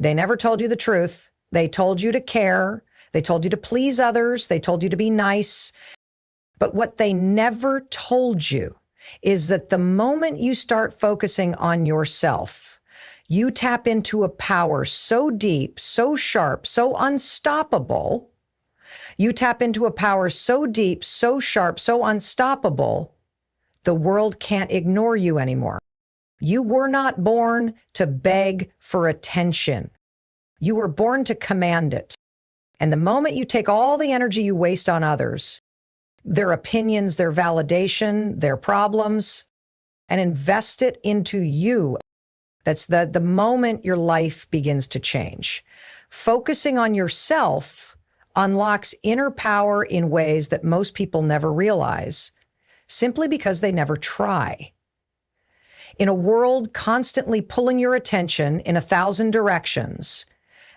They never told you the truth. They told you to care. They told you to please others. They told you to be nice. But what they never told you is that the moment you start focusing on yourself, you tap into a power so deep, so sharp, so unstoppable. You tap into a power so deep, so sharp, so unstoppable, the world can't ignore you anymore. You were not born to beg for attention. You were born to command it. And the moment you take all the energy you waste on others, their opinions, their validation, their problems, and invest it into you, that's the moment your life begins to change. Focusing on yourself unlocks inner power in ways that most people never realize, simply because they never try. In a world constantly pulling your attention in 1,000 directions,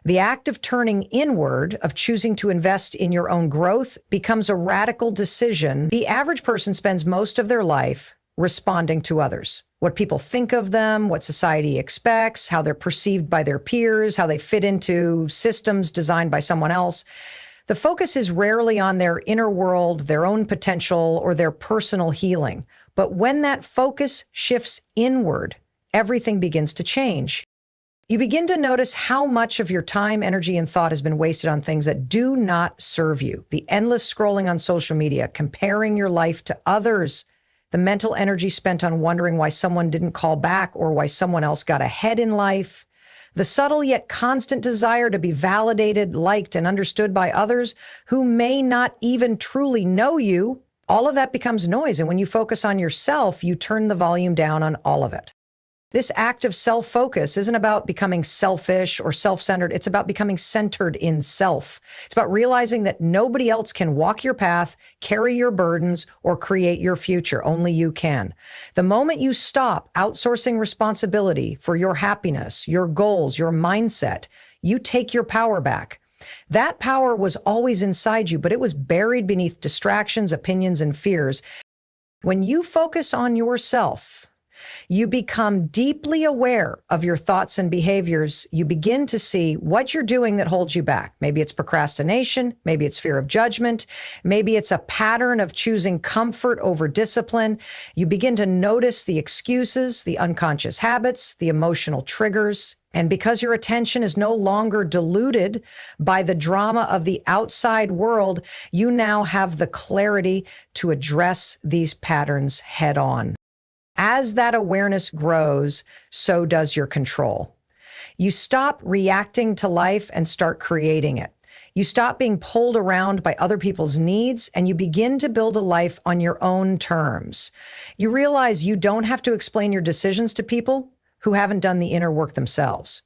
the act of turning inward, of choosing to invest in your own growth, becomes a radical decision. The average person spends most of their life responding to others. What people think of them, what society expects, how they're perceived by their peers, how they fit into systems designed by someone else. The focus is rarely on their inner world, their own potential, or their personal healing. But when that focus shifts inward, everything begins to change. You begin to notice how much of your time, energy, and thought has been wasted on things that do not serve you. The endless scrolling on social media, comparing your life to others, the mental energy spent on wondering why someone didn't call back or why someone else got ahead in life, the subtle yet constant desire to be validated, liked, and understood by others who may not even truly know you. All of that becomes noise. And when you focus on yourself, you turn the volume down on all of it. This act of self-focus isn't about becoming selfish or self-centered. It's about becoming centered in self. It's about realizing that nobody else can walk your path, carry your burdens, or create your future. Only you can. The moment you stop outsourcing responsibility for your happiness, your goals, your mindset, you take your power back. That power was always inside you, but it was buried beneath distractions, opinions, and fears. When you focus on yourself, you become deeply aware of your thoughts and behaviors. You begin to see what you're doing that holds you back. Maybe it's procrastination. Maybe it's fear of judgment. Maybe it's a pattern of choosing comfort over discipline. You begin to notice the excuses, the unconscious habits, the emotional triggers. And because your attention is no longer diluted by the drama of the outside world, you now have the clarity to address these patterns head on. As that awareness grows, so does your control. You stop reacting to life and start creating it. You stop being pulled around by other people's needs, and you begin to build a life on your own terms. You realize you don't have to explain your decisions to people who haven't done the inner work themselves.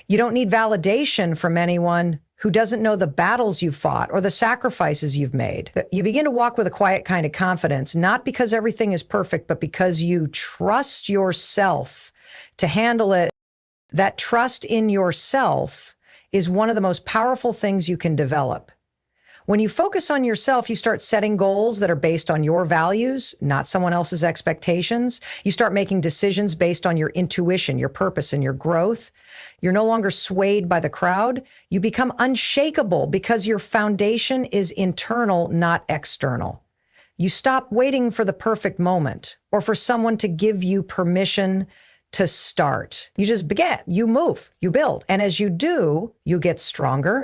You don't need validation from anyone who doesn't know the battles you've fought or the sacrifices you've made. You begin to walk with a quiet kind of confidence, not because everything is perfect, but because you trust yourself to handle it. That trust in yourself is one of the most powerful things you can develop. When you focus on yourself, you start setting goals that are based on your values, not someone else's expectations. You start making decisions based on your intuition, your purpose, and your growth. You're no longer swayed by the crowd. You become unshakable because your foundation is internal, not external. You stop waiting for the perfect moment or for someone to give you permission to start. You just begin, you move, you build. And as you do, you get stronger.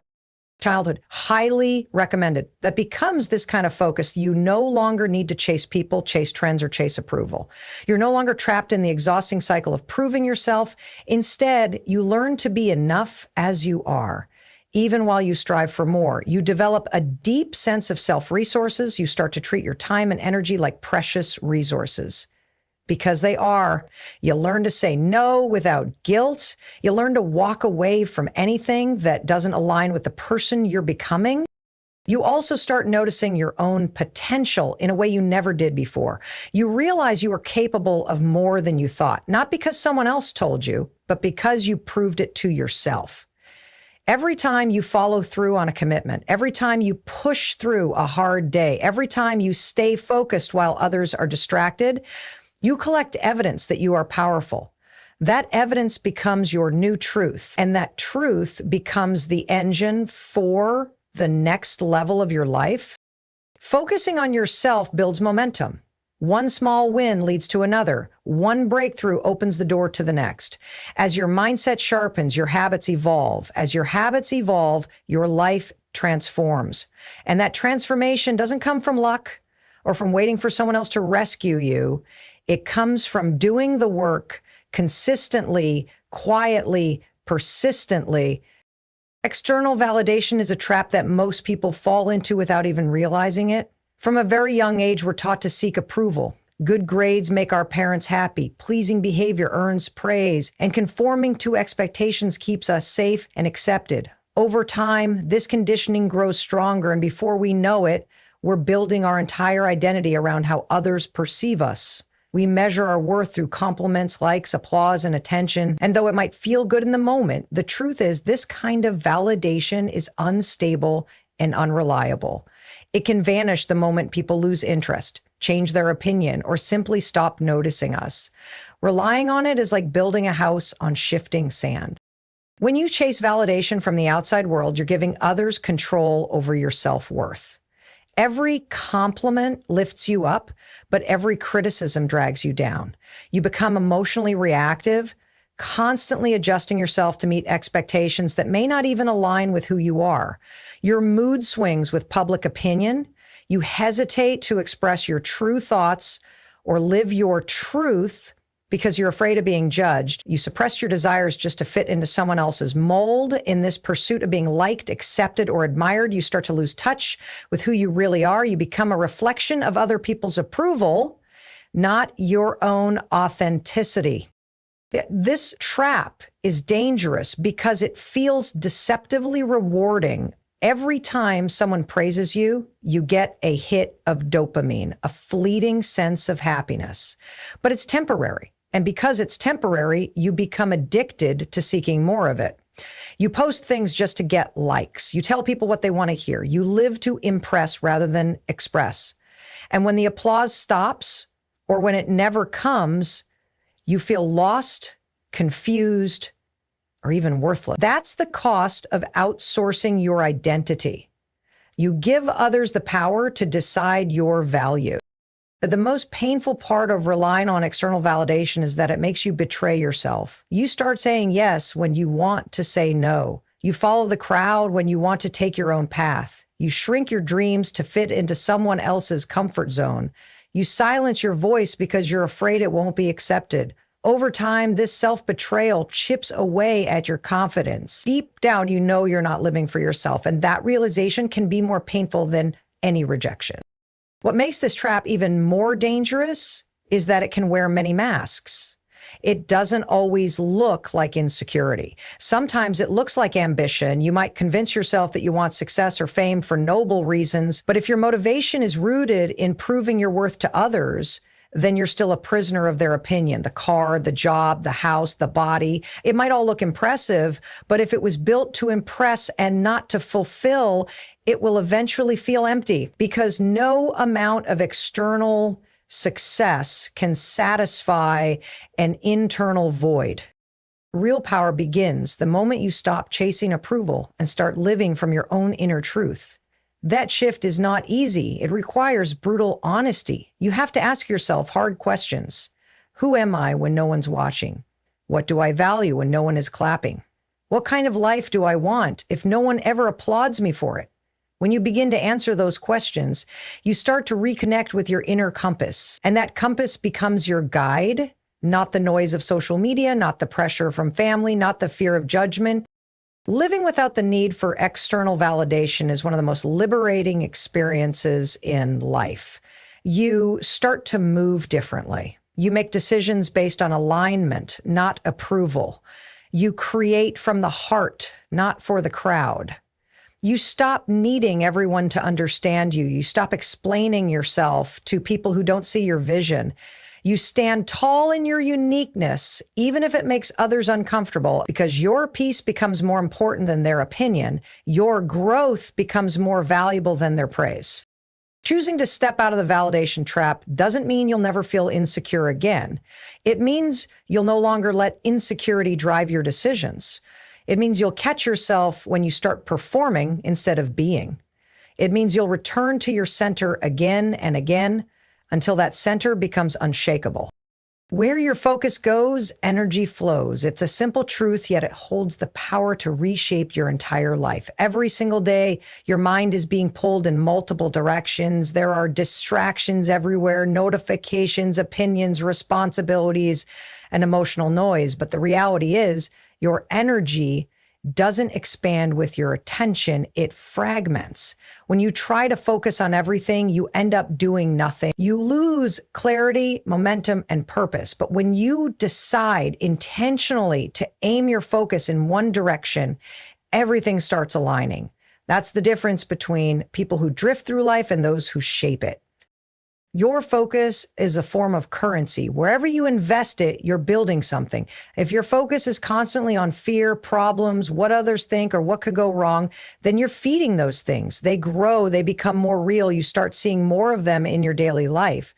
Childhood, highly recommended. That becomes this kind of focus. You no longer need to chase people, chase trends, or chase approval. You're no longer trapped in the exhausting cycle of proving yourself. Instead, you learn to be enough as you are. Even while you strive for more, you develop a deep sense of self-resources. You start to treat your time and energy like precious resources. Because they are. You learn to say no without guilt. You learn to walk away from anything that doesn't align with the person you're becoming. You also start noticing your own potential in a way you never did before. You realize you are capable of more than you thought, not because someone else told you, but because you proved it to yourself. Every time you follow through on a commitment, every time you push through a hard day, every time you stay focused while others are distracted, you collect evidence that you are powerful. That evidence becomes your new truth, and that truth becomes the engine for the next level of your life. Focusing on yourself builds momentum. One small win leads to another. One breakthrough opens the door to the next. As your mindset sharpens, your habits evolve. As your habits evolve, your life transforms. And that transformation doesn't come from luck or from waiting for someone else to rescue you. It comes from doing the work consistently, quietly, persistently. External validation is a trap that most people fall into without even realizing it. From a very young age, we're taught to seek approval. Good grades make our parents happy. Pleasing behavior earns praise, and conforming to expectations keeps us safe and accepted. Over time, this conditioning grows stronger, and before we know it, we're building our entire identity around how others perceive us. We measure our worth through compliments, likes, applause, and attention. And though it might feel good in the moment, the truth is this kind of validation is unstable and unreliable. It can vanish the moment people lose interest, change their opinion, or simply stop noticing us. Relying on it is like building a house on shifting sand. When you chase validation from the outside world, you're giving others control over your self-worth. Every compliment lifts you up, but every criticism drags you down. You become emotionally reactive, constantly adjusting yourself to meet expectations that may not even align with who you are. Your mood swings with public opinion. You hesitate to express your true thoughts or live your truth because you're afraid of being judged. You suppress your desires just to fit into someone else's mold. In this pursuit of being liked, accepted, or admired, you start to lose touch with who you really are. You become a reflection of other people's approval, not your own authenticity. This trap is dangerous because it feels deceptively rewarding. Every time someone praises you, you get a hit of dopamine, a fleeting sense of happiness. But it's temporary. And because it's temporary, you become addicted to seeking more of it. You post things just to get likes. You tell people what they want to hear. You live to impress rather than express. And when the applause stops, or when it never comes, you feel lost, confused, or even worthless. That's the cost of outsourcing your identity. You give others the power to decide your value. But the most painful part of relying on external validation is that it makes you betray yourself. You start saying yes when you want to say no. You follow the crowd when you want to take your own path. You shrink your dreams to fit into someone else's comfort zone. You silence your voice because you're afraid it won't be accepted. Over time, this self-betrayal chips away at your confidence. Deep down, you know you're not living for yourself, and that realization can be more painful than any rejection. What makes this trap even more dangerous is that it can wear many masks. It doesn't always look like insecurity. Sometimes it looks like ambition. You might convince yourself that you want success or fame for noble reasons, but if your motivation is rooted in proving your worth to others, then you're still a prisoner of their opinion. The car, the job, the house, the body. It might all look impressive, but if it was built to impress and not to fulfill, it will eventually feel empty because no amount of external success can satisfy an internal void. Real power begins the moment you stop chasing approval and start living from your own inner truth. That shift is not easy. It requires brutal honesty. You have to ask yourself hard questions. Who am I when no one's watching? What do I value when no one is clapping? What kind of life do I want if no one ever applauds me for it? When you begin to answer those questions, you start to reconnect with your inner compass, and that compass becomes your guide, not the noise of social media, not the pressure from family, not the fear of judgment. Living without the need for external validation is one of the most liberating experiences in life. You start to move differently. You make decisions based on alignment, not approval. You create from the heart, not for the crowd. You stop needing everyone to understand you. You stop explaining yourself to people who don't see your vision. You stand tall in your uniqueness, even if it makes others uncomfortable, because your peace becomes more important than their opinion. Your growth becomes more valuable than their praise. Choosing to step out of the validation trap doesn't mean you'll never feel insecure again. It means you'll no longer let insecurity drive your decisions. It means you'll catch yourself when you start performing instead of being. It means you'll return to your center again and again until that center becomes unshakable. Where your focus goes, energy flows. It's a simple truth, yet it holds the power to reshape your entire life. Every single day, your mind is being pulled in multiple directions. There are distractions everywhere, notifications, opinions, responsibilities, and emotional noise. But the reality is, your energy doesn't expand with your attention, it fragments. When you try to focus on everything, you end up doing nothing. You lose clarity, momentum, and purpose. But when you decide intentionally to aim your focus in one direction, everything starts aligning. That's the difference between people who drift through life and those who shape it. Your focus is a form of currency. Wherever you invest it, you're building something. If your focus is constantly on fear, problems, what others think, or what could go wrong, then you're feeding those things. They grow, they become more real. You start seeing more of them in your daily life.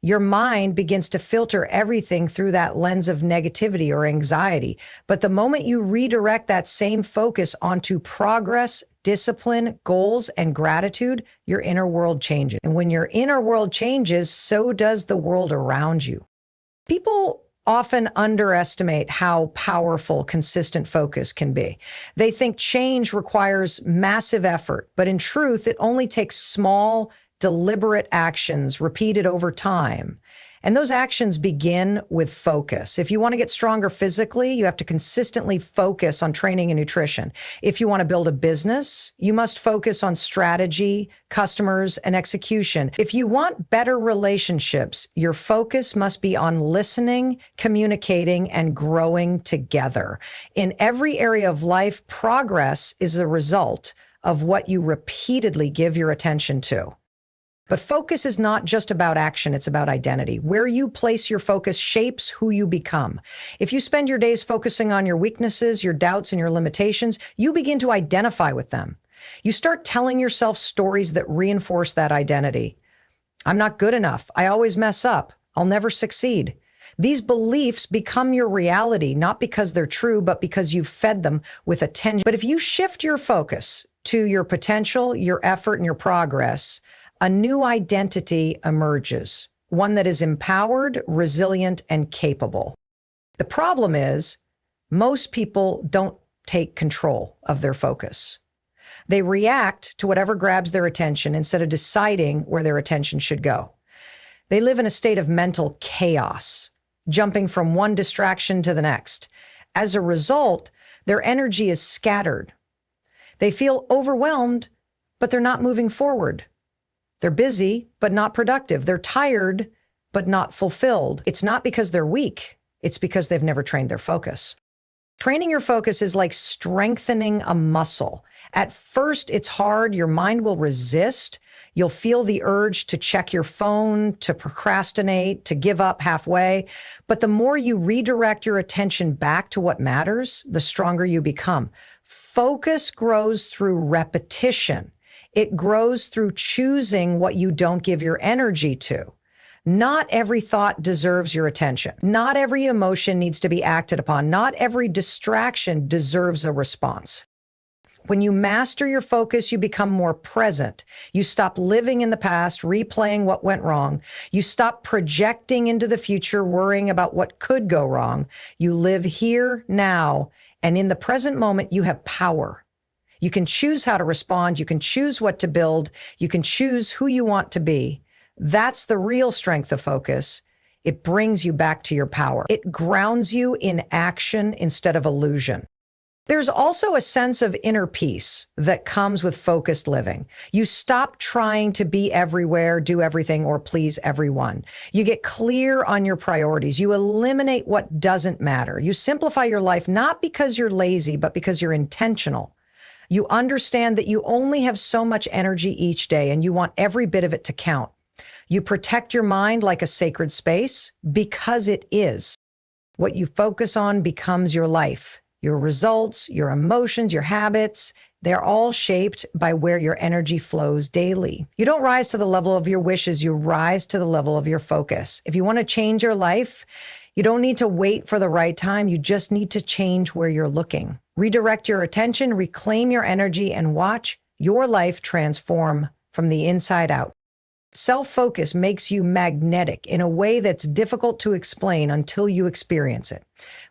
Your mind begins to filter everything through that lens of negativity or anxiety. But the moment you redirect that same focus onto progress, discipline, goals, and gratitude, your inner world changes. And when your inner world changes, so does the world around you. People often underestimate how powerful consistent focus can be. They think change requires massive effort, but in truth, it only takes small, deliberate actions repeated over time. And those actions begin with focus. If you want to get stronger physically, you have to consistently focus on training and nutrition. If you want to build a business, you must focus on strategy, customers, and execution. If you want better relationships, your focus must be on listening, communicating, and growing together. In every area of life, progress is a result of what you repeatedly give your attention to. But focus is not just about action, it's about identity. Where you place your focus shapes who you become. If you spend your days focusing on your weaknesses, your doubts, and your limitations, you begin to identify with them. You start telling yourself stories that reinforce that identity. I'm not good enough. I always mess up. I'll never succeed. These beliefs become your reality, not because they're true, but because you've fed them with attention. But if you shift your focus to your potential, your effort, and your progress, a new identity emerges, one that is empowered, resilient, and capable. The problem is, most people don't take control of their focus. They react to whatever grabs their attention instead of deciding where their attention should go. They live in a state of mental chaos, jumping from one distraction to the next. As a result, their energy is scattered. They feel overwhelmed, but they're not moving forward. They're busy, but not productive. They're tired, but not fulfilled. It's not because they're weak. It's because they've never trained their focus. Training your focus is like strengthening a muscle. At first, it's hard. Your mind will resist. You'll feel the urge to check your phone, to procrastinate, to give up halfway. But the more you redirect your attention back to what matters, the stronger you become. Focus grows through repetition. It grows through choosing what you don't give your energy to. Not every thought deserves your attention. Not every emotion needs to be acted upon. Not every distraction deserves a response. When you master your focus, you become more present. You stop living in the past, replaying what went wrong. You stop projecting into the future, worrying about what could go wrong. You live here, now, and in the present moment, you have power. You can choose how to respond. You can choose what to build. You can choose who you want to be. That's the real strength of focus. It brings you back to your power. It grounds you in action instead of illusion. There's also a sense of inner peace that comes with focused living. You stop trying to be everywhere, do everything, or please everyone. You get clear on your priorities. You eliminate what doesn't matter. You simplify your life not because you're lazy, but because you're intentional. You understand that you only have so much energy each day and you want every bit of it to count. You protect your mind like a sacred space because it is. What you focus on becomes your life. Your results, your emotions, your habits, they're all shaped by where your energy flows daily. You don't rise to the level of your wishes, you rise to the level of your focus. If you want to change your life, you don't need to wait for the right time. You just need to change where you're looking. Redirect your attention, reclaim your energy, and watch your life transform from the inside out. Self-focus makes you magnetic in a way that's difficult to explain until you experience it.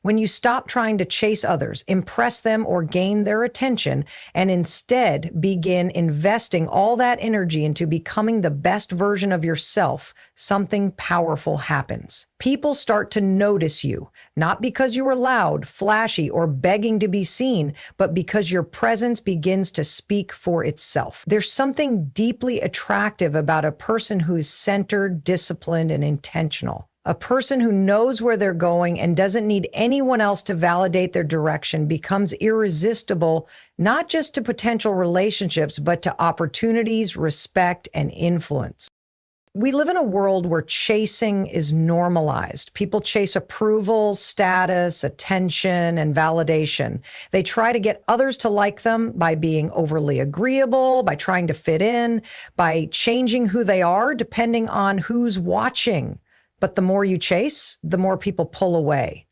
When you stop trying to chase others, impress them, or gain their attention, and instead begin investing all that energy into becoming the best version of yourself, something powerful happens. People start to notice you, not because you are loud, flashy, or begging to be seen, but because your presence begins to speak for itself. There's something deeply attractive about a person who is centered, disciplined, and intentional. A person who knows where they're going and doesn't need anyone else to validate their direction becomes irresistible, not just to potential relationships, but to opportunities, respect, and influence. We live in a world where chasing is normalized. People chase approval, status, attention, and validation. They try to get others to like them by being overly agreeable, by trying to fit in, by changing who they are depending on who's watching. But the more you chase, the more people pull away.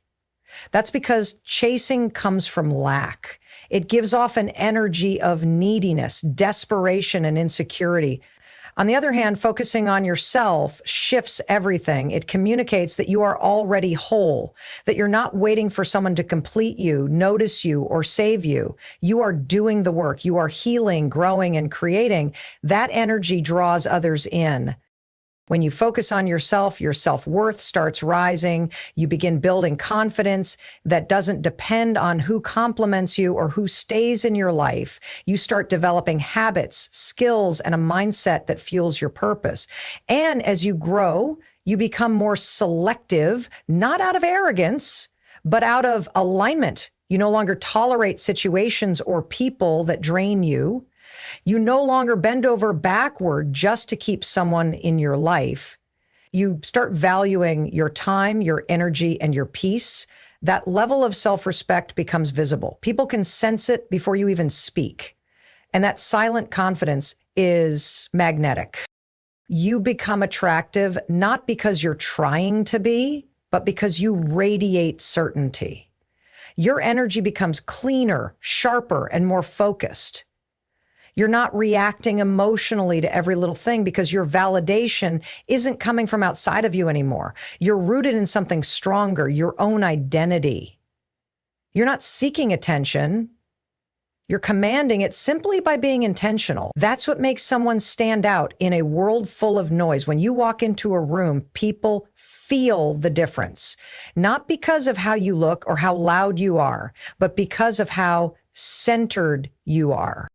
That's because chasing comes from lack. It gives off an energy of neediness, desperation, and insecurity. On the other hand, focusing on yourself shifts everything. It communicates that you are already whole, that you're not waiting for someone to complete you, notice you, or save you. You are doing the work. You are healing, growing, and creating. That energy draws others in. When you focus on yourself, your self-worth starts rising. You begin building confidence that doesn't depend on who compliments you or who stays in your life. You start developing habits, skills, and a mindset that fuels your purpose. And as you grow, you become more selective, not out of arrogance, but out of alignment. You no longer tolerate situations or people that drain you. You no longer bend over backward just to keep someone in your life. You start valuing your time, your energy, and your peace. That level of self-respect becomes visible. People can sense it before you even speak. And that silent confidence is magnetic. You become attractive not because you're trying to be, but because you radiate certainty. Your energy becomes cleaner, sharper, and more focused. You're not reacting emotionally to every little thing because your validation isn't coming from outside of you anymore. You're rooted in something stronger, your own identity. You're not seeking attention. You're commanding it simply by being intentional. That's what makes someone stand out in a world full of noise. When you walk into a room, people feel the difference, not because of how you look or how loud you are, but because of how centered you are.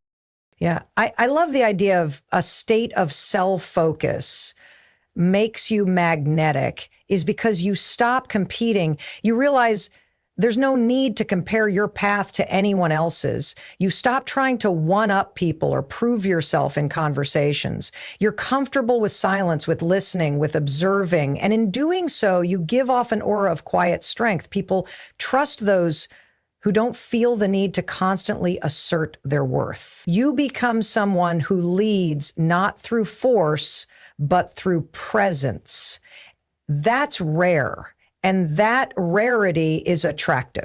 Yeah, I love the idea of a state of self-focus makes you magnetic is because you stop competing. You realize there's no need to compare your path to anyone else's. You stop trying to one-up people or prove yourself in conversations. You're comfortable with silence, with listening, with observing. And in doing so, you give off an aura of quiet strength. People trust those who don't feel the need to constantly assert their worth. You become someone who leads not through force, but through presence. That's rare, and that rarity is attractive.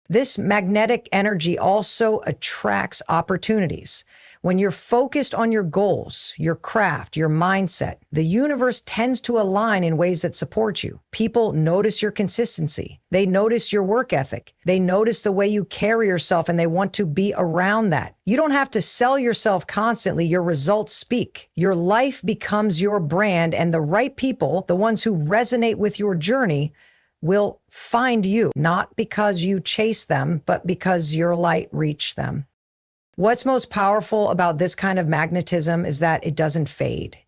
This magnetic energy also attracts opportunities. When you're focused on your goals, your craft, your mindset, the universe tends to align in ways that support you. People notice your consistency. They notice your work ethic. They notice the way you carry yourself, and they want to be around that. You don't have to sell yourself constantly. Your results speak. Your life becomes your brand, and the right people, the ones who resonate with your journey, will find you, not because you chase them, but because your light reached them. What's most powerful about this kind of magnetism is that it doesn't fade.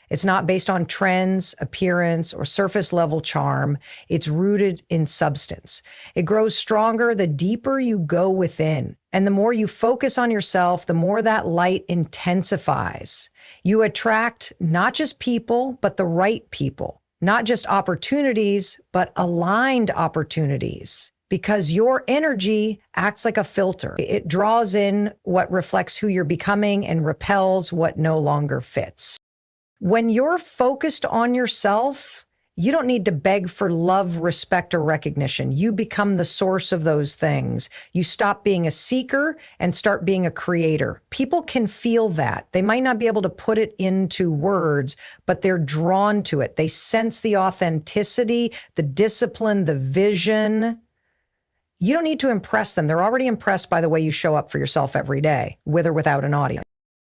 It's not based on trends, appearance, or surface level charm. It's rooted in substance. It grows stronger the deeper you go within. And the more you focus on yourself, the more that light intensifies. You attract not just people, but the right people. Not just opportunities, but aligned opportunities. because your energy acts like a filter. It draws in what reflects who you're becoming and repels what no longer fits. When you're focused on yourself, you don't need to beg for love, respect, or recognition. You become the source of those things. You stop being a seeker and start being a creator. People can feel that. They might not be able to put it into words, but they're drawn to it. They sense the authenticity, the discipline, the vision. You don't need to impress them. They're already impressed by the way you show up for yourself every day, with or without an audience.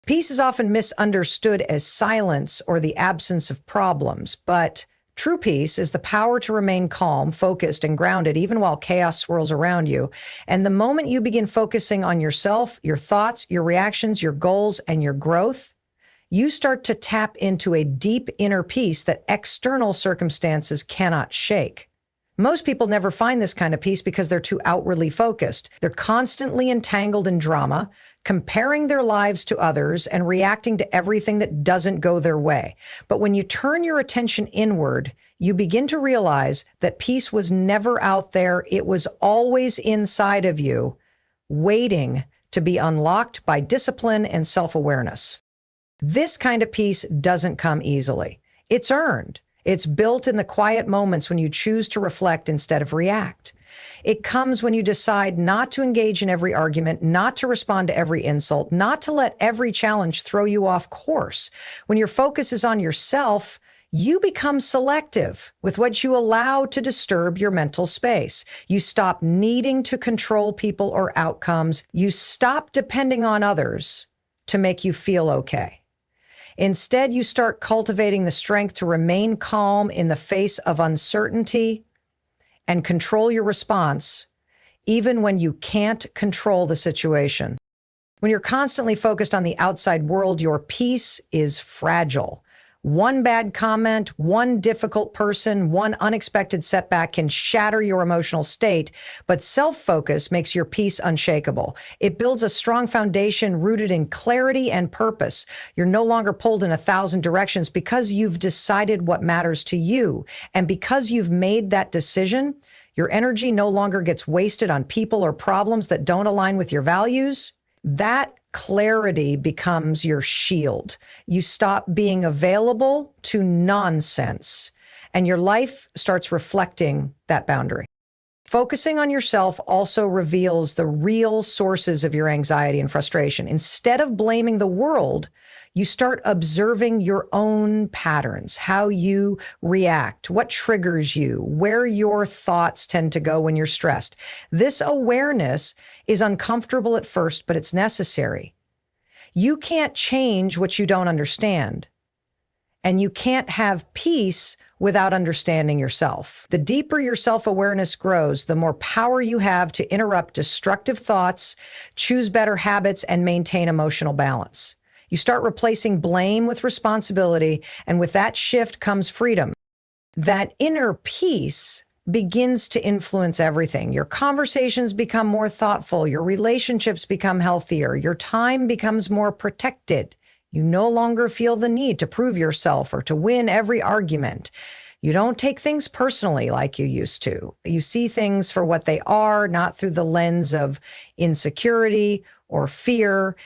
Peace is often misunderstood as silence or the absence of problems, but true peace is the power to remain calm, focused, and grounded even while chaos swirls around you. And the moment you begin focusing on yourself, your thoughts, your reactions, your goals, and your growth, you start to tap into a deep inner peace that external circumstances cannot shake. Most people never find this kind of peace because they're too outwardly focused. They're constantly entangled in drama, comparing their lives to others and reacting to everything that doesn't go their way. But when you turn your attention inward, you begin to realize that peace was never out there. It was always inside of you, waiting to be unlocked by discipline and self-awareness. This kind of peace doesn't come easily. It's earned. It's built in the quiet moments when you choose to reflect instead of react. It comes when you decide not to engage in every argument, not to respond to every insult, not to let every challenge throw you off course. When your focus is on yourself, you become selective with what you allow to disturb your mental space. You stop needing to control people or outcomes. You stop depending on others to make you feel okay. Instead, you start cultivating the strength to remain calm in the face of uncertainty and control your response, even when you can't control the situation. When you're constantly focused on the outside world, your peace is fragile. One bad comment, one difficult person, one unexpected setback can shatter your emotional state, but self-focus makes your peace unshakable. It builds a strong foundation rooted in clarity and purpose. You're no longer pulled in 1,000 directions because you've decided what matters to you. And because you've made that decision, your energy no longer gets wasted on people or problems that don't align with your values. That clarity becomes your shield. You stop being available to nonsense, and your life starts reflecting that boundary. Focusing on yourself also reveals the real sources of your anxiety and frustration. Instead of blaming the world, you start observing your own patterns, how you react, what triggers you, where your thoughts tend to go when you're stressed. This awareness is uncomfortable at first, but it's necessary. You can't change what you don't understand, and you can't have peace without understanding yourself. The deeper your self-awareness grows, the more power you have to interrupt destructive thoughts, choose better habits, and maintain emotional balance. You start replacing blame with responsibility, and with that shift comes freedom. That inner peace begins to influence everything. Your conversations become more thoughtful, your relationships become healthier, your time becomes more protected. You no longer feel the need to prove yourself or to win every argument. You don't take things personally like you used to. You see things for what they are, not through the lens of insecurity or fear.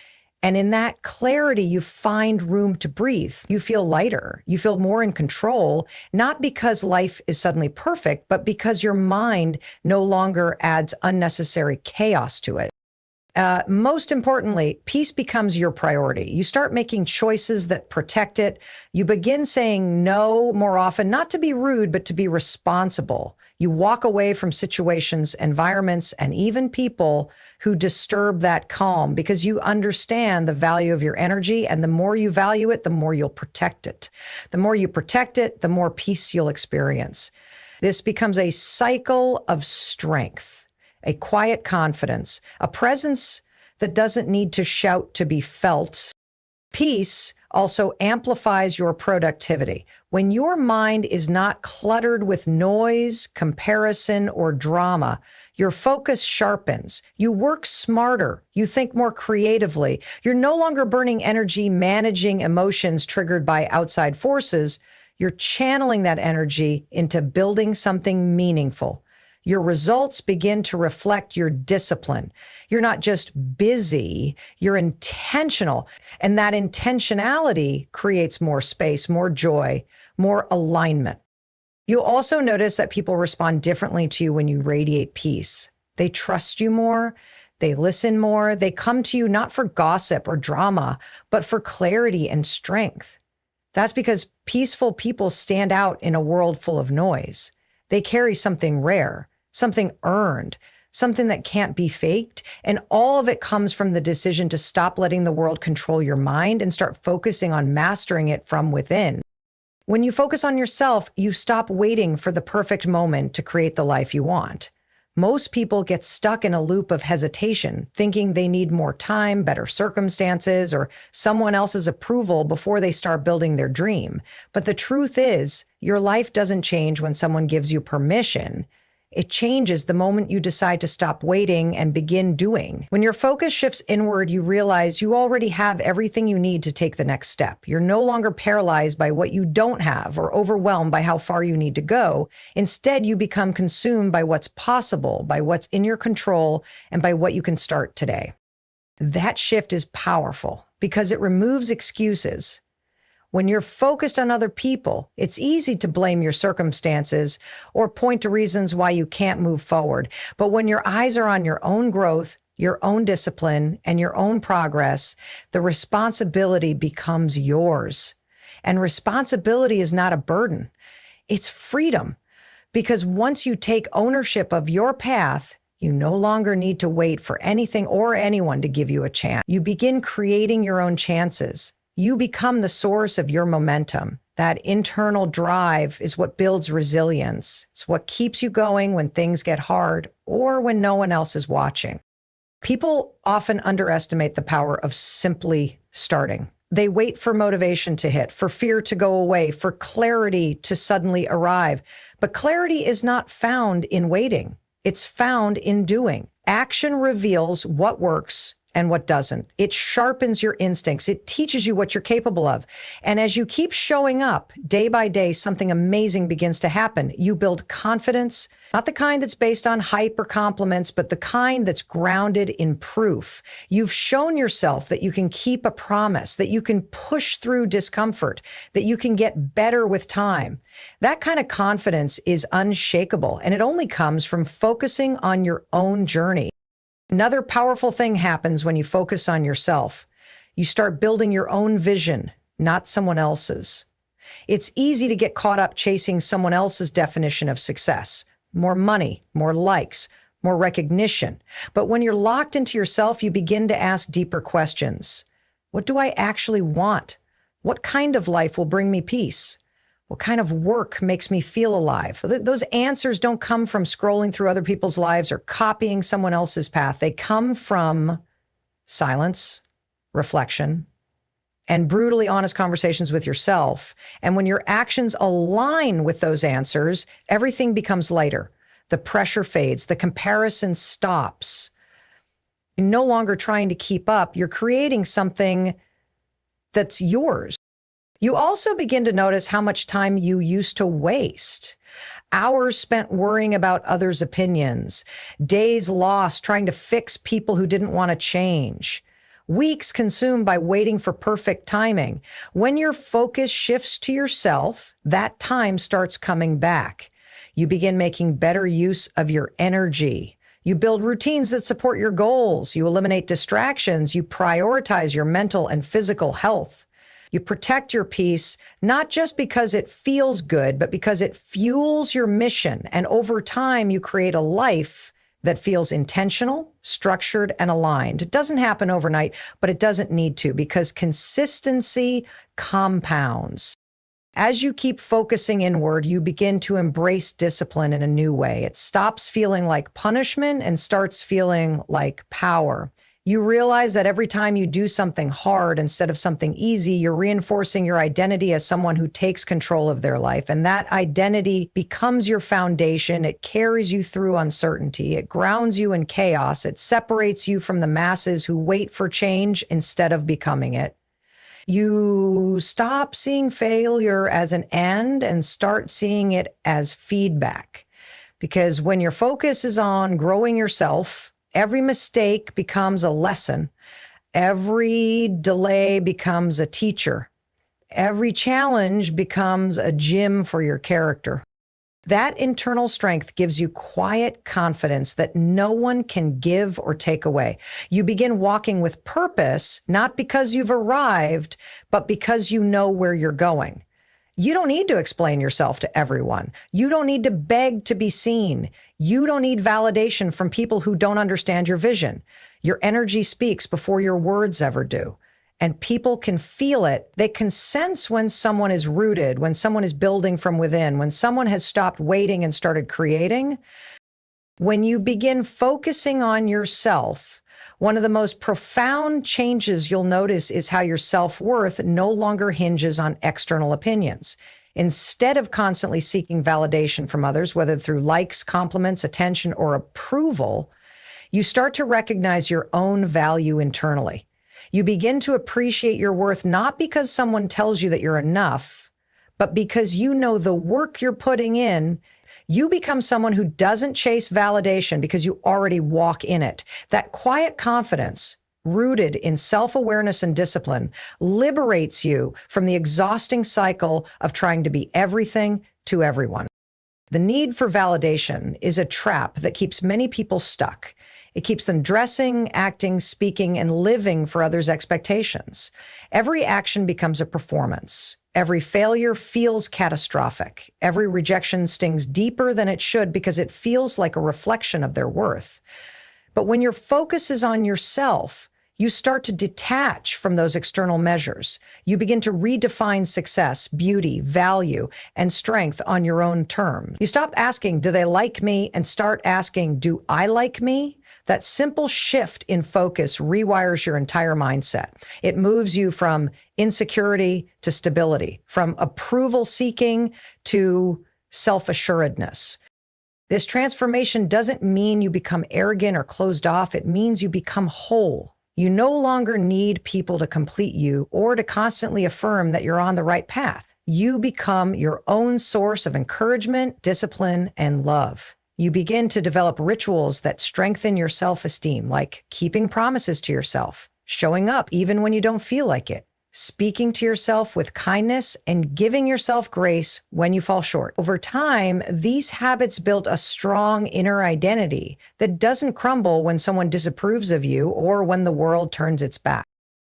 And in that clarity, you find room to breathe. You feel lighter. You feel more in control, not because life is suddenly perfect, but because your mind no longer adds unnecessary chaos to it. Most importantly, peace becomes your priority. You start making choices that protect it. You begin saying no more often, not to be rude, but to be responsible. You walk away from situations, environments, and even people who disturb that calm because you understand the value of your energy, and the more you value it, the more you'll protect it. The more you protect it, the more peace you'll experience. This becomes a cycle of strength. A quiet confidence, a presence that doesn't need to shout to be felt. Peace also amplifies your productivity. When your mind is not cluttered with noise, comparison, or drama, your focus sharpens. You work smarter. You think more creatively. You're no longer burning energy managing emotions triggered by outside forces. You're channeling that energy into building something meaningful. Your results begin to reflect your discipline. You're not just busy, you're intentional. And that intentionality creates more space, more joy, more alignment. You'll also notice that people respond differently to you when you radiate peace. They trust you more, they listen more, they come to you not for gossip or drama, but for clarity and strength. That's because peaceful people stand out in a world full of noise. They carry something rare, something earned, something that can't be faked, and all of it comes from the decision to stop letting the world control your mind and start focusing on mastering it from within. When you focus on yourself, you stop waiting for the perfect moment to create the life you want. Most people get stuck in a loop of hesitation, thinking they need more time, better circumstances, or someone else's approval before they start building their dream. But the truth is, your life doesn't change when someone gives you permission. It changes the moment you decide to stop waiting and begin doing. When your focus shifts inward, you realize you already have everything you need to take the next step. You're no longer paralyzed by what you don't have or overwhelmed by how far you need to go. Instead, you become consumed by what's possible, by what's in your control, and by what you can start today. That shift is powerful because it removes excuses. When you're focused on other people, it's easy to blame your circumstances or point to reasons why you can't move forward. But when your eyes are on your own growth, your own discipline, and your own progress, the responsibility becomes yours. And responsibility is not a burden. It's freedom. Because once you take ownership of your path, you no longer need to wait for anything or anyone to give you a chance. You begin creating your own chances. You become the source of your momentum. That internal drive is what builds resilience. It's what keeps you going when things get hard or when no one else is watching. People often underestimate the power of simply starting. They wait for motivation to hit, for fear to go away, for clarity to suddenly arrive. But clarity is not found in waiting. It's found in doing. Action reveals what works and what doesn't. It sharpens your instincts. It teaches you what you're capable of. And as you keep showing up day by day, something amazing begins to happen. You build confidence, not the kind that's based on hype or compliments, but the kind that's grounded in proof. You've shown yourself that you can keep a promise, that you can push through discomfort, that you can get better with time. That kind of confidence is unshakable, and it only comes from focusing on your own journey. Another powerful thing happens when you focus on yourself. You start building your own vision, not someone else's. It's easy to get caught up chasing someone else's definition of success. More money, more likes, more recognition. But when you're locked into yourself, you begin to ask deeper questions. What do I actually want? What kind of life will bring me peace? What kind of work makes me feel alive? Those answers don't come from scrolling through other people's lives or copying someone else's path. They come from silence, reflection, and brutally honest conversations with yourself. And when your actions align with those answers, everything becomes lighter. The pressure fades. The comparison stops. You're no longer trying to keep up. You're creating something that's yours. You also begin to notice how much time you used to waste. Hours spent worrying about others' opinions. Days lost trying to fix people who didn't want to change. Weeks consumed by waiting for perfect timing. When your focus shifts to yourself, that time starts coming back. You begin making better use of your energy. You build routines that support your goals. You eliminate distractions. You prioritize your mental and physical health. You protect your peace, not just because it feels good, but because it fuels your mission. And over time, you create a life that feels intentional, structured, and aligned. It doesn't happen overnight, but it doesn't need to, because consistency compounds. As you keep focusing inward, you begin to embrace discipline in a new way. It stops feeling like punishment and starts feeling like power. You realize that every time you do something hard instead of something easy, you're reinforcing your identity as someone who takes control of their life. And that identity becomes your foundation. It carries you through uncertainty. It grounds you in chaos. It separates you from the masses who wait for change instead of becoming it. You stop seeing failure as an end and start seeing it as feedback. Because when your focus is on growing yourself, every mistake becomes a lesson. Every delay becomes a teacher. Every challenge becomes a gym for your character. That internal strength gives you quiet confidence that no one can give or take away. You begin walking with purpose, not because you've arrived, but because you know where you're going. You don't need to explain yourself to everyone. You don't need to beg to be seen. You don't need validation from people who don't understand your vision. Your energy speaks before your words ever do. And people can feel it. They can sense when someone is rooted, when someone is building from within, when someone has stopped waiting and started creating. When you begin focusing on yourself, one of the most profound changes you'll notice is how your self-worth no longer hinges on external opinions. Instead of constantly seeking validation from others, whether through likes, compliments, attention, or approval, you start to recognize your own value internally. You begin to appreciate your worth not because someone tells you that you're enough, but because you know the work you're putting in. You become someone who doesn't chase validation because you already walk in it. That quiet confidence, rooted in self-awareness and discipline, liberates you from the exhausting cycle of trying to be everything to everyone. The need for validation is a trap that keeps many people stuck. It keeps them dressing, acting, speaking, and living for others' expectations. Every action becomes a performance. Every failure feels catastrophic. Every rejection stings deeper than it should because it feels like a reflection of their worth. But when your focus is on yourself, you start to detach from those external measures. You begin to redefine success, beauty, value, and strength on your own terms. You stop asking, do they like me? And start asking, do I like me? That simple shift in focus rewires your entire mindset. It moves you from insecurity to stability, from approval seeking to self-assuredness. This transformation doesn't mean you become arrogant or closed off. It means you become whole. You no longer need people to complete you or to constantly affirm that you're on the right path. You become your own source of encouragement, discipline, and love. You begin to develop rituals that strengthen your self-esteem, like keeping promises to yourself, showing up even when you don't feel like it, speaking to yourself with kindness, and giving yourself grace when you fall short. Over time, these habits build a strong inner identity that doesn't crumble when someone disapproves of you or when the world turns its back.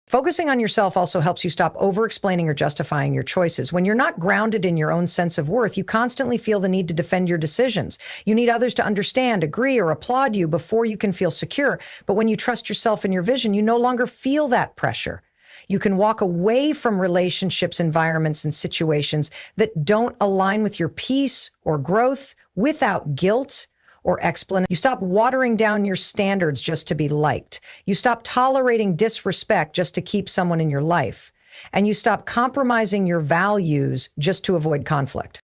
Focusing on yourself also helps you stop over-explaining or justifying your choices. When you're not grounded in your own sense of worth, you constantly feel the need to defend your decisions. You need others to understand, agree, or applaud you before you can feel secure. But when you trust yourself and your vision, you no longer feel that pressure. You can walk away from relationships, environments, and situations that don't align with your peace or growth without guilt or explanation. You stop watering down your standards just to be liked. You stop tolerating disrespect just to keep someone in your life. And you stop compromising your values just to avoid conflict.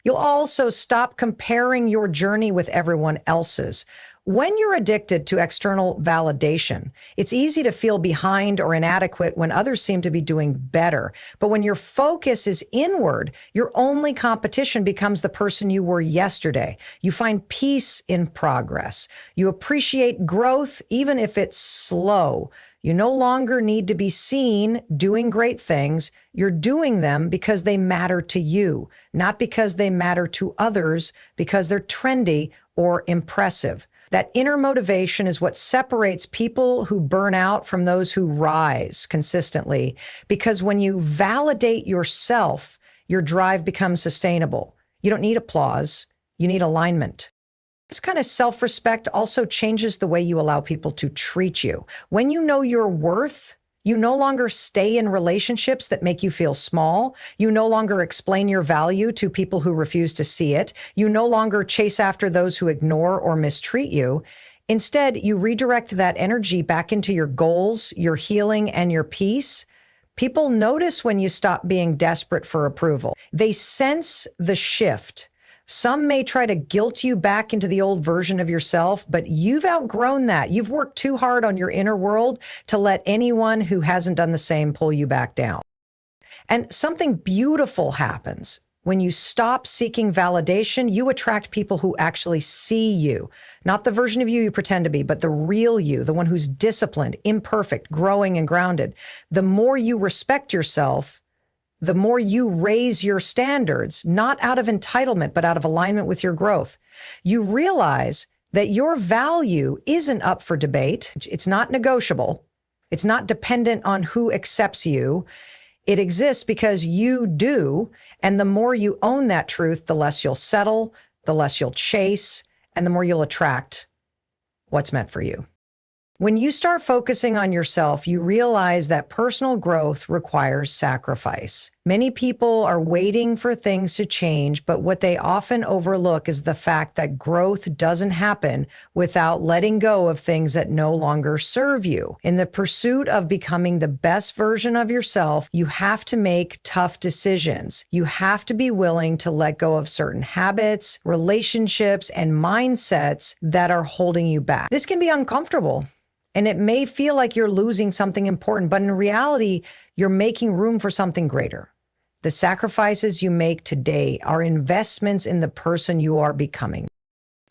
You'll also stop comparing your journey with everyone else's. When you're addicted to external validation, it's easy to feel behind or inadequate when others seem to be doing better. But when your focus is inward, your only competition becomes the person you were yesterday. You find peace in progress. You appreciate growth, even if it's slow. You no longer need to be seen doing great things. You're doing them because they matter to you, not because they matter to others, because they're trendy or impressive. That inner motivation is what separates people who burn out from those who rise consistently. Because when you validate yourself, your drive becomes sustainable. You don't need applause. You need alignment. This kind of self-respect also changes the way you allow people to treat you. When you know your worth, you no longer stay in relationships that make you feel small. You no longer explain your value to people who refuse to see it. You no longer chase after those who ignore or mistreat you. Instead, you redirect that energy back into your goals, your healing, and your peace. People notice when you stop being desperate for approval. They sense the shift. Some may try to guilt you back into the old version of yourself, but you've outgrown that. You've worked too hard on your inner world to let anyone who hasn't done the same pull you back down. And something beautiful happens When you stop seeking validation, you attract people who actually see you, not the version of you you pretend to be, but the real you, the one who's disciplined, imperfect, growing, and grounded. The more you respect yourself, the more you raise your standards, not out of entitlement, but out of alignment with your growth. You realize that your value isn't up for debate. It's not negotiable. It's not dependent on who accepts you. It exists because you do. And the more you own that truth, the less you'll settle, the less you'll chase, and the more you'll attract what's meant for you. When you start focusing on yourself, you realize that personal growth requires sacrifice. Many people are waiting for things to change, but what they often overlook is the fact that growth doesn't happen without letting go of things that no longer serve you. In the pursuit of becoming the best version of yourself, you have to make tough decisions. You have to be willing to let go of certain habits, relationships, and mindsets that are holding you back. This can be uncomfortable. And it may feel like you're losing something important, but in reality, you're making room for something greater. The sacrifices you make today are investments in the person you are becoming.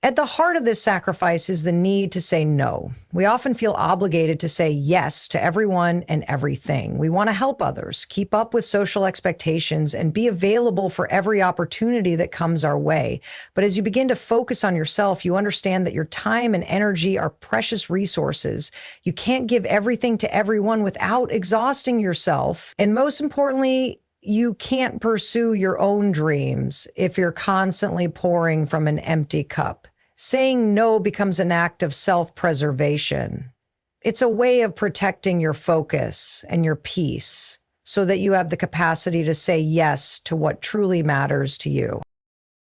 At the heart of this sacrifice is the need to say no. We often feel obligated to say yes to everyone and everything. We want to help others, keep up with social expectations, and be available for every opportunity that comes our way. But as you begin to focus on yourself, you understand that your time and energy are precious resources. You can't give everything to everyone without exhausting yourself. And most importantly, you can't pursue your own dreams if you're constantly pouring from an empty cup. Saying no becomes an act of self-preservation. It's a way of protecting your focus and your peace so that you have the capacity to say yes to what truly matters to you.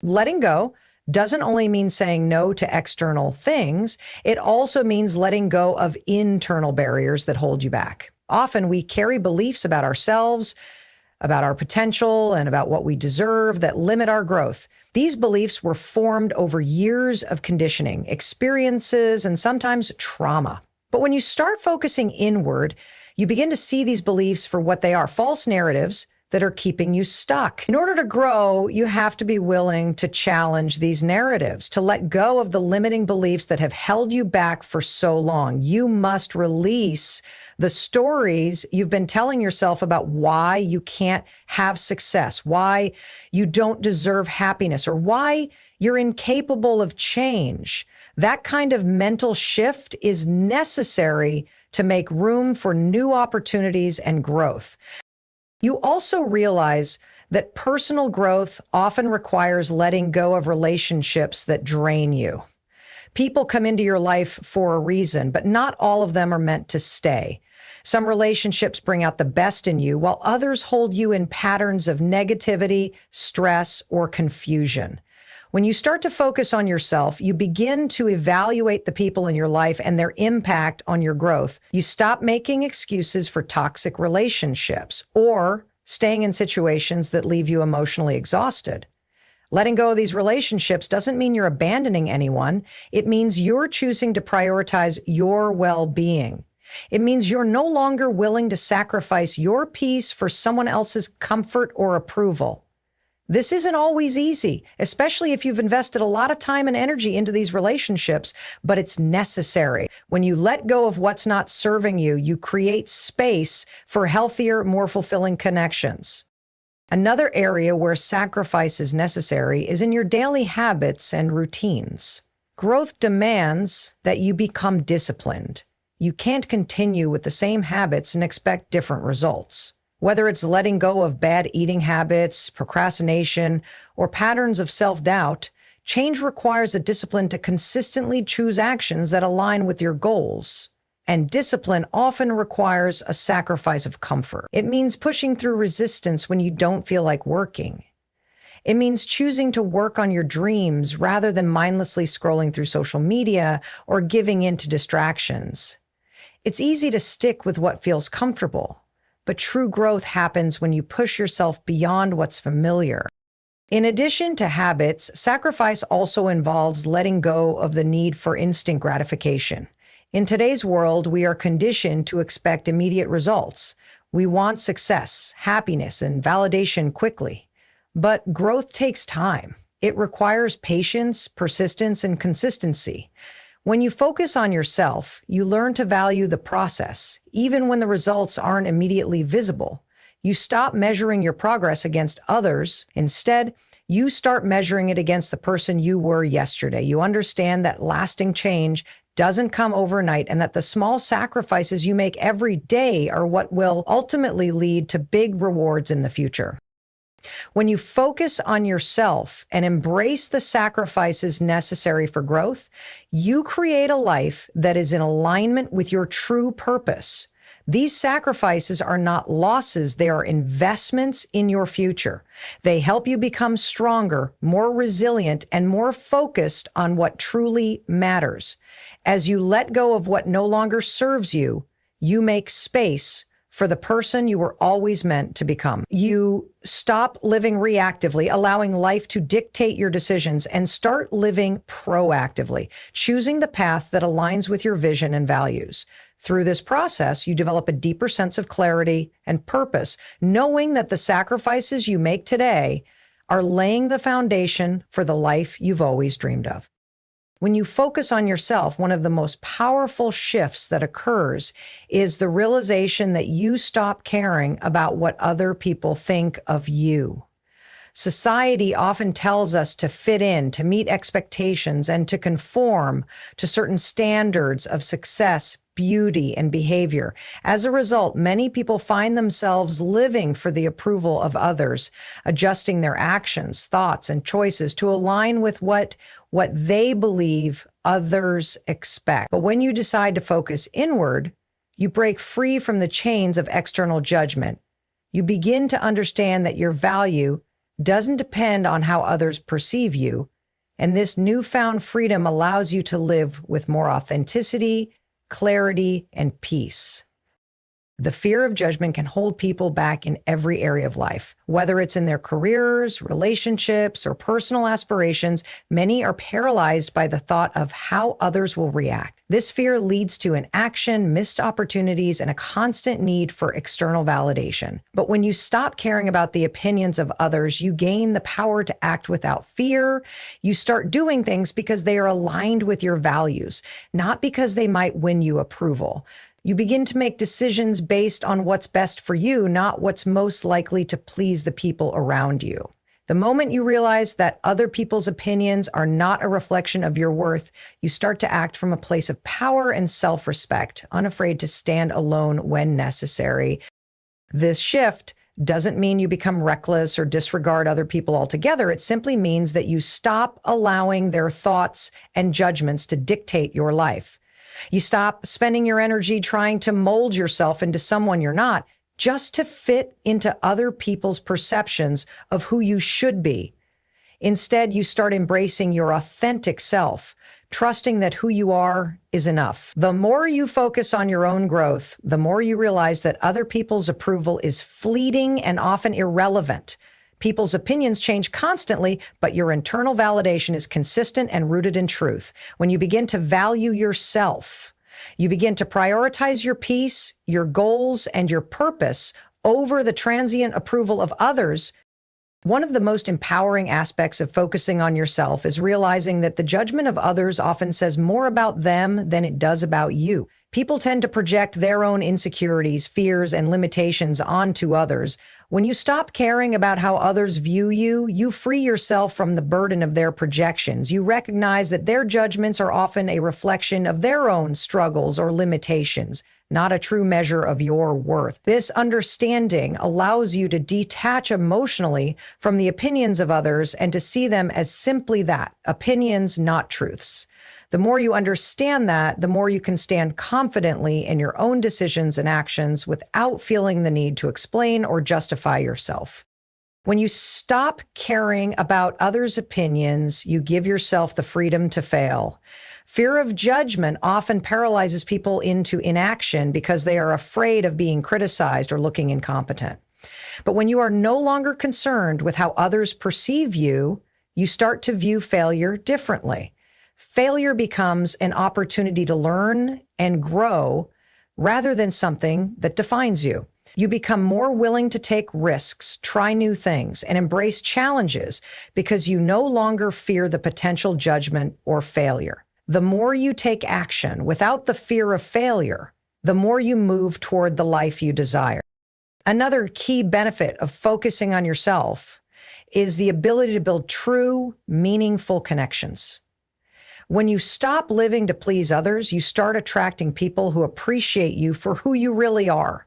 Letting go doesn't only mean saying no to external things, it also means letting go of internal barriers that hold you back. Often we carry beliefs about ourselves, about our potential, and about what we deserve that limit our growth. These beliefs were formed over years of conditioning, experiences, and sometimes trauma. But when you start focusing inward, you begin to see these beliefs for what they are, false narratives that are keeping you stuck. In order to grow, you have to be willing to challenge these narratives, to let go of the limiting beliefs that have held you back for so long. You must release the stories you've been telling yourself about why you can't have success, why you don't deserve happiness, or why you're incapable of change. That kind of mental shift is necessary to make room for new opportunities and growth. You also realize that personal growth often requires letting go of relationships that drain you. People come into your life for a reason, but not all of them are meant to stay. Some relationships bring out the best in you, while others hold you in patterns of negativity, stress, or confusion. When you start to focus on yourself, you begin to evaluate the people in your life and their impact on your growth. You stop making excuses for toxic relationships or staying in situations that leave you emotionally exhausted. Letting go of these relationships doesn't mean you're abandoning anyone. It means you're choosing to prioritize your well-being. It means you're no longer willing to sacrifice your peace for someone else's comfort or approval. This isn't always easy, especially if you've invested a lot of time and energy into these relationships, but it's necessary. When you let go of what's not serving you, you create space for healthier, more fulfilling connections. Another area where sacrifice is necessary is in your daily habits and routines. Growth demands that you become disciplined. You can't continue with the same habits and expect different results. Whether it's letting go of bad eating habits, procrastination, or patterns of self-doubt, change requires a discipline to consistently choose actions that align with your goals. And discipline often requires a sacrifice of comfort. It means pushing through resistance when you don't feel like working. It means choosing to work on your dreams rather than mindlessly scrolling through social media or giving in to distractions. It's easy to stick with what feels comfortable, but true growth happens when you push yourself beyond what's familiar. In addition to habits, sacrifice also involves letting go of the need for instant gratification. In today's world, we are conditioned to expect immediate results. We want success, happiness, and validation quickly. But growth takes time. It requires patience, persistence, and consistency. When you focus on yourself, you learn to value the process, even when the results aren't immediately visible. You stop measuring your progress against others. Instead, you start measuring it against the person you were yesterday. You understand that lasting change doesn't come overnight and that the small sacrifices you make every day are what will ultimately lead to big rewards in the future. When you focus on yourself and embrace the sacrifices necessary for growth, you create a life that is in alignment with your true purpose. These sacrifices are not losses, they are investments in your future. They help you become stronger, more resilient, and more focused on what truly matters. As you let go of what no longer serves you, you make space for the person you were always meant to become. You stop living reactively, allowing life to dictate your decisions, and start living proactively, choosing the path that aligns with your vision and values. Through this process, you develop a deeper sense of clarity and purpose, knowing that the sacrifices you make today are laying the foundation for the life you've always dreamed of. When you focus on yourself, one of the most powerful shifts that occurs is the realization that you stop caring about what other people think of you. Society often tells us to fit in, to meet expectations, and to conform to certain standards of success, beauty, and behavior. As a result, many people find themselves living for the approval of others, adjusting their actions, thoughts, and choices to align with what they believe others expect. But when you decide to focus inward, you break free from the chains of external judgment. You begin to understand that your value doesn't depend on how others perceive you, and this newfound freedom allows you to live with more authenticity, clarity, and peace. The fear of judgment can hold people back in every area of life. Whether it's in their careers, relationships, or personal aspirations, many are paralyzed by the thought of how others will react. This fear leads to inaction, missed opportunities, and a constant need for external validation. But when you stop caring about the opinions of others, you gain the power to act without fear. You start doing things because they are aligned with your values, not because they might win you approval. You begin to make decisions based on what's best for you, not what's most likely to please the people around you. The moment you realize that other people's opinions are not a reflection of your worth, you start to act from a place of power and self-respect, unafraid to stand alone when necessary. This shift doesn't mean you become reckless or disregard other people altogether. It simply means that you stop allowing their thoughts and judgments to dictate your life. You stop spending your energy trying to mold yourself into someone you're not, just to fit into other people's perceptions of who you should be. Instead, you start embracing your authentic self, trusting that who you are is enough. The more you focus on your own growth, the more you realize that other people's approval is fleeting and often irrelevant. People's opinions change constantly, but your internal validation is consistent and rooted in truth. When you begin to value yourself, you begin to prioritize your peace, your goals, and your purpose over the transient approval of others. One of the most empowering aspects of focusing on yourself is realizing that the judgment of others often says more about them than it does about you. People tend to project their own insecurities, fears, and limitations onto others. When you stop caring about how others view you, you free yourself from the burden of their projections. You recognize that their judgments are often a reflection of their own struggles or limitations, not a true measure of your worth. This understanding allows you to detach emotionally from the opinions of others and to see them as simply that, opinions, not truths. The more you understand that, the more you can stand confidently in your own decisions and actions without feeling the need to explain or justify yourself. When you stop caring about others' opinions, you give yourself the freedom to fail. Fear of judgment often paralyzes people into inaction because they are afraid of being criticized or looking incompetent. But when you are no longer concerned with how others perceive you, you start to view failure differently. Failure becomes an opportunity to learn and grow rather than something that defines you. You become more willing to take risks, try new things, and embrace challenges because you no longer fear the potential judgment or failure. The more you take action without the fear of failure, the more you move toward the life you desire. Another key benefit of focusing on yourself is the ability to build true, meaningful connections. When you stop living to please others, you start attracting people who appreciate you for who you really are.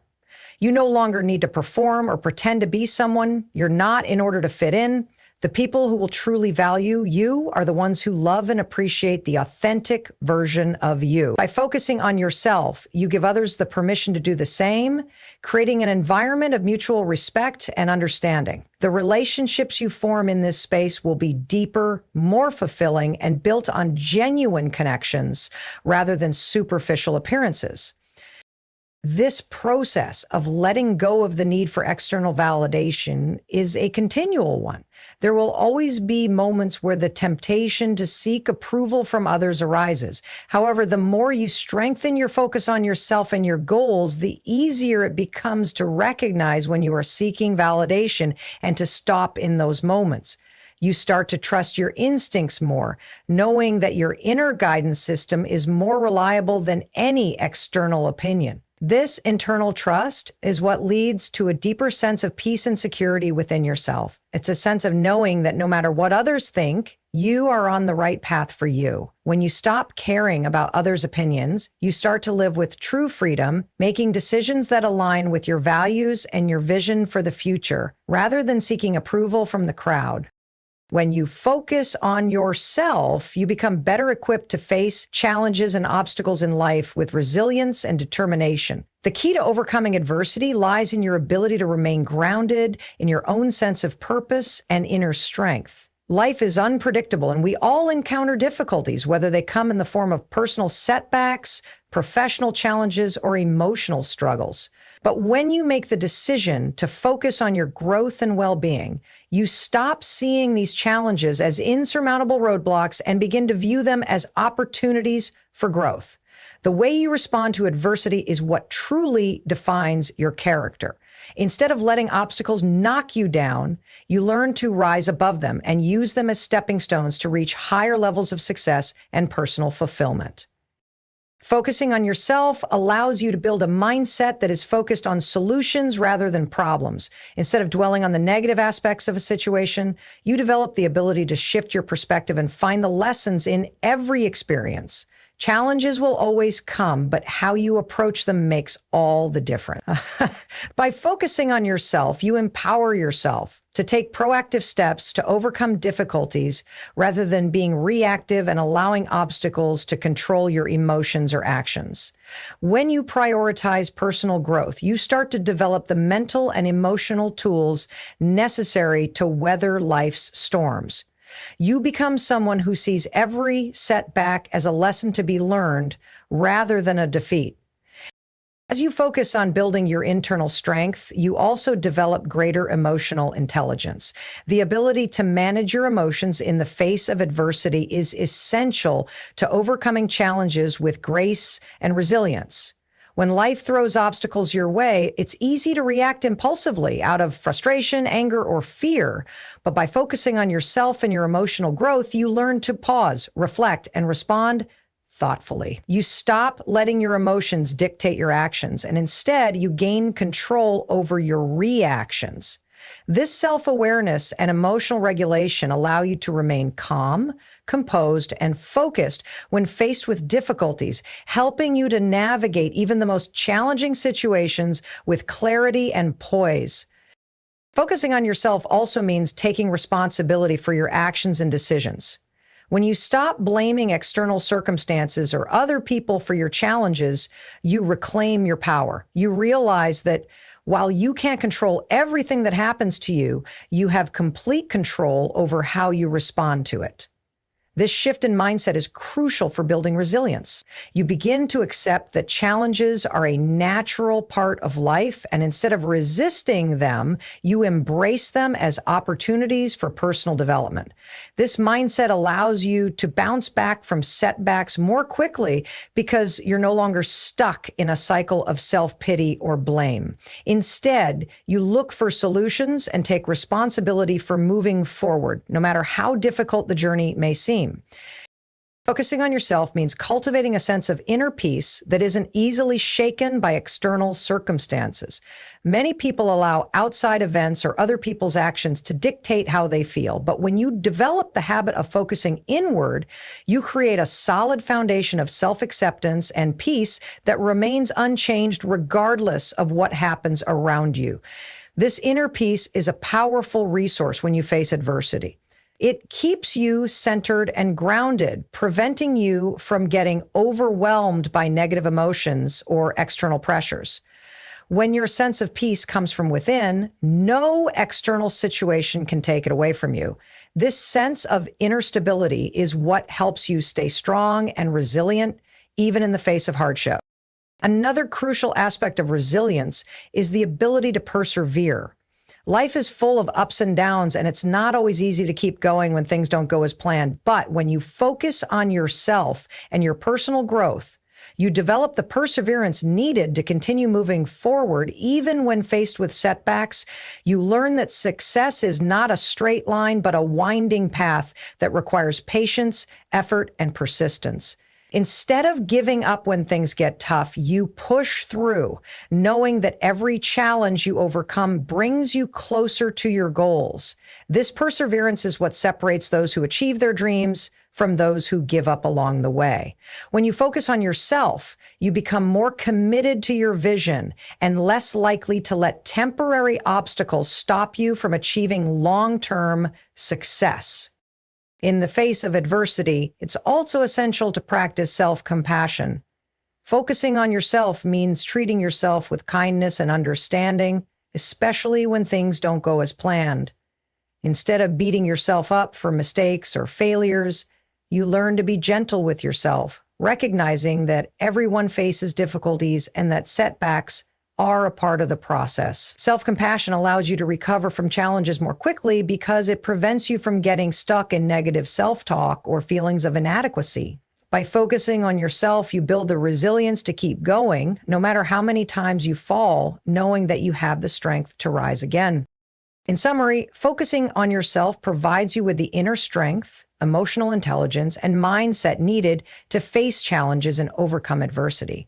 You no longer need to perform or pretend to be someone you're not in order to fit in. The people who will truly value you are the ones who love and appreciate the authentic version of you. By focusing on yourself, you give others the permission to do the same, creating an environment of mutual respect and understanding. The relationships you form in this space will be deeper, more fulfilling, and built on genuine connections rather than superficial appearances. This process of letting go of the need for external validation is a continual one. There will always be moments where the temptation to seek approval from others arises. However, the more you strengthen your focus on yourself and your goals, the easier it becomes to recognize when you are seeking validation and to stop in those moments. You start to trust your instincts more, knowing that your inner guidance system is more reliable than any external opinion. This internal trust is what leads to a deeper sense of peace and security within yourself. It's a sense of knowing that no matter what others think, you are on the right path for you. When you stop caring about others' opinions, you start to live with true freedom, making decisions that align with your values and your vision for the future, rather than seeking approval from the crowd. When you focus on yourself, you become better equipped to face challenges and obstacles in life with resilience and determination. The key to overcoming adversity lies in your ability to remain grounded in your own sense of purpose and inner strength. Life is unpredictable, and we all encounter difficulties, whether they come in the form of personal setbacks, professional challenges, or emotional struggles. But when you make the decision to focus on your growth and well-being, you stop seeing these challenges as insurmountable roadblocks and begin to view them as opportunities for growth. The way you respond to adversity is what truly defines your character. Instead of letting obstacles knock you down, you learn to rise above them and use them as stepping stones to reach higher levels of success and personal fulfillment. Focusing on yourself allows you to build a mindset that is focused on solutions rather than problems. Instead of dwelling on the negative aspects of a situation, you develop the ability to shift your perspective and find the lessons in every experience. Challenges will always come, but how you approach them makes all the difference. By focusing on yourself, you empower yourself to take proactive steps to overcome difficulties rather than being reactive and allowing obstacles to control your emotions or actions. When you prioritize personal growth, you start to develop the mental and emotional tools necessary to weather life's storms. You become someone who sees every setback as a lesson to be learned rather than a defeat. As you focus on building your internal strength, you also develop greater emotional intelligence. The ability to manage your emotions in the face of adversity is essential to overcoming challenges with grace and resilience. When life throws obstacles your way, it's easy to react impulsively out of frustration, anger, or fear. But by focusing on yourself and your emotional growth, you learn to pause, reflect, and respond thoughtfully. You stop letting your emotions dictate your actions, and instead you gain control over your reactions. This self-awareness and emotional regulation allow you to remain calm, composed, and focused when faced with difficulties, helping you to navigate even the most challenging situations with clarity and poise. Focusing on yourself also means taking responsibility for your actions and decisions. When you stop blaming external circumstances or other people for your challenges, you reclaim your power. You realize that while you can't control everything that happens to you, you have complete control over how you respond to it. This shift in mindset is crucial for building resilience. You begin to accept that challenges are a natural part of life, and instead of resisting them, you embrace them as opportunities for personal development. This mindset allows you to bounce back from setbacks more quickly because you're no longer stuck in a cycle of self-pity or blame. Instead, you look for solutions and take responsibility for moving forward, no matter how difficult the journey may seem. Focusing on yourself means cultivating a sense of inner peace that isn't easily shaken by external circumstances. Many people allow outside events or other people's actions to dictate how they feel, but when you develop the habit of focusing inward, you create a solid foundation of self-acceptance and peace that remains unchanged regardless of what happens around you. This inner peace is a powerful resource when you face adversity. It keeps you centered and grounded, preventing you from getting overwhelmed by negative emotions or external pressures. When your sense of peace comes from within, no external situation can take it away from you. This sense of inner stability is what helps you stay strong and resilient, even in the face of hardship. Another crucial aspect of resilience is the ability to persevere. Life is full of ups and downs, and it's not always easy to keep going when things don't go as planned. But when you focus on yourself and your personal growth, you develop the perseverance needed to continue moving forward, even when faced with setbacks. You learn that success is not a straight line, but a winding path that requires patience, effort, and persistence. Instead of giving up when things get tough, you push through, knowing that every challenge you overcome brings you closer to your goals. This perseverance is what separates those who achieve their dreams from those who give up along the way. When you focus on yourself, you become more committed to your vision and less likely to let temporary obstacles stop you from achieving long-term success. In the face of adversity, it's also essential to practice self-compassion. Focusing on yourself means treating yourself with kindness and understanding, especially when things don't go as planned. Instead of beating yourself up for mistakes or failures, you learn to be gentle with yourself, recognizing that everyone faces difficulties and that setbacks are a part of the process. Self-compassion allows you to recover from challenges more quickly because it prevents you from getting stuck in negative self-talk or feelings of inadequacy. By focusing on yourself, you build the resilience to keep going, no matter how many times you fall, knowing that you have the strength to rise again. In summary, focusing on yourself provides you with the inner strength, emotional intelligence, and mindset needed to face challenges and overcome adversity.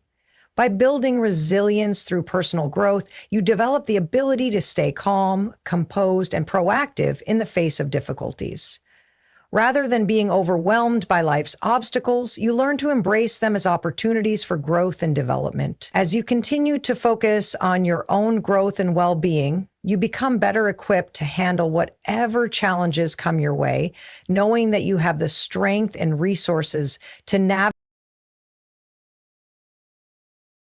By building resilience through personal growth, you develop the ability to stay calm, composed, and proactive in the face of difficulties. Rather than being overwhelmed by life's obstacles, you learn to embrace them as opportunities for growth and development. As you continue to focus on your own growth and well-being, you become better equipped to handle whatever challenges come your way, knowing that you have the strength and resources to navigate